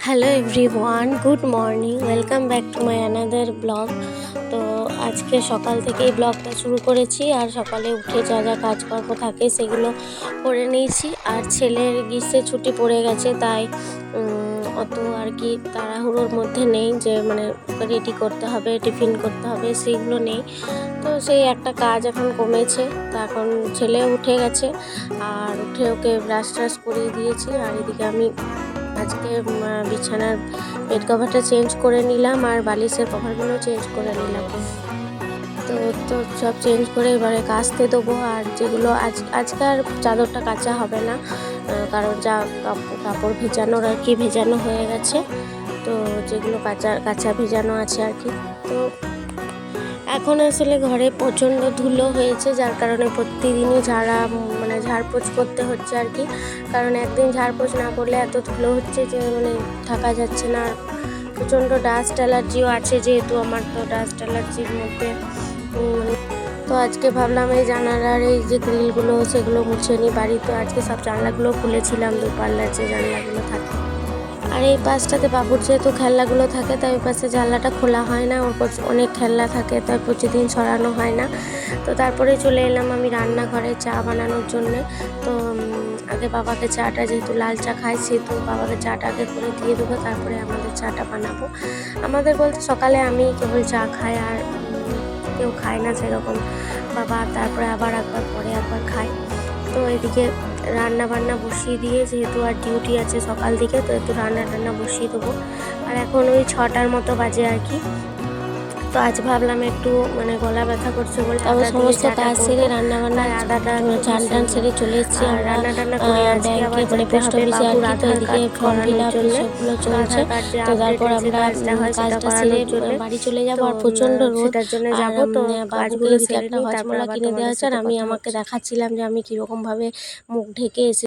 Hello everyone, good morning, welcome back to my another blog. তো আজকে সকাল থেকেই ব্লগটা শুরু করেছি, আর সকালে উঠে যা যা কাজকর্ম থাকে সেগুলো করে নিয়েছি। আর ছেলের গ্রীষ্মের ছুটি পড়ে গেছে, তাই অত আর কি তাড়াহুড়োর মধ্যে নেই যে মানে রেডি করতে হবে, টিফিন করতে হবে, সেইগুলো নেই। তো সেই একটা কাজ এখন কমেছে। তো এখন ছেলে উঠে গেছে, আর উঠে ওকে ব্রাশ ট্রাশ করিয়ে দিয়েছি। আর এদিকে আমি আজকে বিছানার বেড কভারটা চেঞ্জ করে নিলাম, আর বালিশের কভারগুলো চেঞ্জ করে নিলাম। তো তো সব চেঞ্জ করে এবারে কাচতে দেবো। আর যেগুলো আজকে আর চাদরটা কাচা হবে না, কারণ যা কাপড় ভেজানোর আর কি ভেজানো হয়ে গেছে। তো যেগুলো কাঁচা ভেজানো আছে আর কি। তো এখন আসলে ঘরে প্রচণ্ড ধুলো হয়েছে, যার কারণে প্রতিদিনই ঝাড়পোছ করতে হচ্ছে আর কি। কারণ একদিন ঝাড়পোছ না করলে এত ধুলো হচ্ছে যে থাকা যাচ্ছে না। আর প্রচণ্ড ডাস্ট অ্যালার্জিও আছে, যেহেতু আমার তো ডাস্ট অ্যালার্জির মধ্যে তো আজকে ভাবলাম এই জানালার এই যে গ্রিলগুলো সেগুলো মুছে নিই। বাড়িতে আজকে সব জানলাগুলো খুলেছিলাম, দূরপাল্লার যে জানলাগুলো থাকে। আর এই পাশটাতে বাবুর যেহেতু খেলনাগুলো থাকে, তাই ওই পাশে জানলাটা খোলা হয় না। ওর অনেক খেলনা থাকে, তাই প্রতিদিন সরানো হয় না। তো তারপরে চলে এলাম আমি রান্নাঘরে চা বানানোর জন্যে। তো আগে বাবাকে চাটা, যেহেতু লাল চা খাই, সেহেতু বাবাকে চাটা আগে করে দিয়ে দেবো, তারপরে আমাদের চাটা বানাবো। আমাদের বলতে সকালে আমি কেবল চা খাই, আর কেউ খায় না সেরকম। বাবা তারপরে আবার পরে একবার খায়। তো এদিকে রান্না বান্না বসিয়ে দিয়ে, যেহেতু আর ডিউটি আছে সকাল দিকে, তো একটু রান্না বসিয়ে দেবো। আর এখন ওই 6টার মতো বাজে আর কি। তো আজ ভাবলাম একটু গলা ব্যথা করছে বলে সমস্ত কাজ সেরে রান্নাবান্না চান টান সেরে চলে এসেছি। আর রান্না করে ব্যাংকে পোস্ট অফিসে আর কি। তো এদিকে ফর্ম ফিল আপ সবগুলো চলছে। তো তারপর আমরা কাজটা সেরে বাড়ি চলে যাবো। আর প্রচণ্ড রোদ, আর বাবুকে এদিকে একটা হজমলা কিনে দেওয়া হচ্ছে। আর আমি আমাকে দেখাচ্ছিলাম যে আমি কীরকমভাবে মুখ ঢেকে এসে